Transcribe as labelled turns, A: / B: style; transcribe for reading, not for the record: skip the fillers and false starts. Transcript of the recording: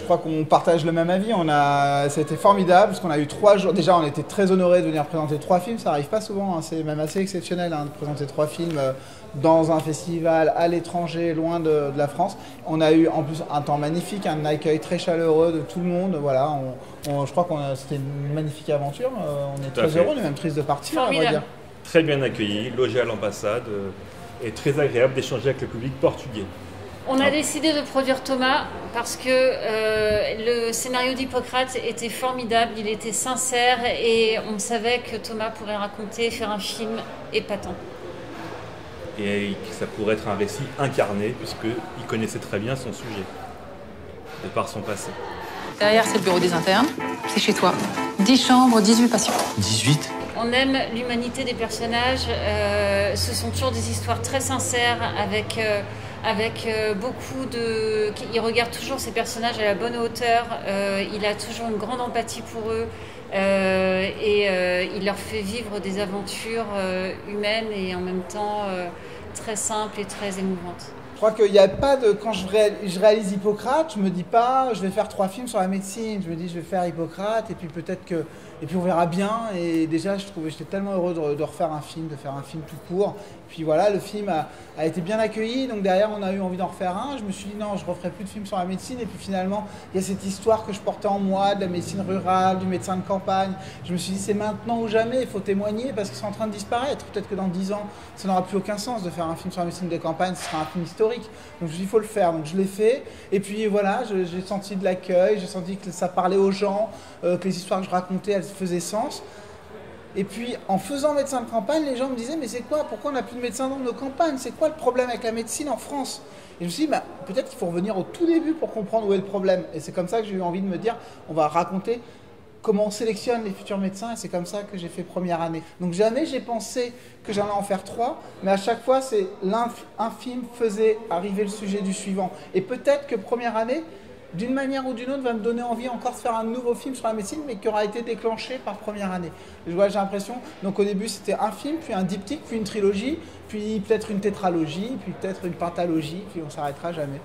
A: crois qu'on partage le même avis. C'était formidable parce qu'on a eu 3 jours. Déjà, on était très honorés de venir présenter 3 films. Ça n'arrive pas souvent. Hein. C'est même assez exceptionnel de présenter 3 films dans un festival à l'étranger, loin de la France. On a eu en plus un temps magnifique, un accueil très chaleureux de tout le monde. Voilà, je crois que c'était une magnifique aventure. On est très heureux, on est même triste de partir, on va dire.
B: Très bien accueilli, logé à l'ambassade et très agréable d'échanger avec le public portugais.
C: On a décidé de produire Thomas parce que le scénario d'Hippocrate était formidable, il était sincère et on savait que Thomas pourrait raconter, faire un film épatant.
B: Et que ça pourrait être un récit incarné puisqu'il connaissait très bien son sujet, de par son passé.
D: Derrière, c'est le bureau des internes, c'est chez toi. 10 chambres, 18 patients.
E: 18 ?
C: On aime l'humanité des personnages, ce sont toujours des histoires très sincères avec beaucoup de... Il regarde toujours ses personnages à la bonne hauteur, il a toujours une grande empathie pour eux et il leur fait vivre des aventures humaines et en même temps très simples et très émouvantes.
A: Je crois qu'il n'y a pas de... Quand je réalise Hippocrate, je me dis pas je vais faire 3 films sur la médecine. Je me dis je vais faire Hippocrate et puis peut-être que... Et puis on verra bien. Et déjà j'étais tellement heureux de refaire un film, de faire un film tout court. Puis voilà, le film a été bien accueilli. Donc derrière on a eu envie d'en refaire un. Je me suis dit non, je ne referai plus de films sur la médecine. Et puis finalement, il y a cette histoire que je portais en moi, de la médecine rurale, du médecin de campagne. Je me suis dit c'est maintenant ou jamais, il faut témoigner parce qu'ils sont en train de disparaître. Peut-être que dans 10 ans, ça n'aura plus aucun sens de faire un film sur la médecine de campagne. Ce sera un film historique. Donc je me suis dit, il faut le faire, donc je l'ai fait. Et puis voilà, j'ai senti de l'accueil, j'ai senti que ça parlait aux gens, que les histoires que je racontais, elles faisaient sens. Et puis en faisant médecin de campagne, les gens me disaient, mais c'est quoi, pourquoi on n'a plus de médecins dans nos campagnes? C'est quoi le problème avec la médecine en France? Et je me suis dit, peut-être qu'il faut revenir au tout début pour comprendre où est le problème. Et c'est comme ça que j'ai eu envie de me dire, on va raconter comment on sélectionne les futurs médecins, et c'est comme ça que j'ai fait première année. Donc jamais j'ai pensé que j'allais en faire 3, mais à chaque fois, un film faisait arriver le sujet du suivant. Et peut-être que première année, d'une manière ou d'une autre, va me donner envie encore de faire un nouveau film sur la médecine, mais qui aura été déclenché par première année. J'ai l'impression, donc au début c'était un film, puis un diptyque, puis une trilogie, puis peut-être une tétralogie, puis peut-être une pentalogie, puis on ne s'arrêtera jamais.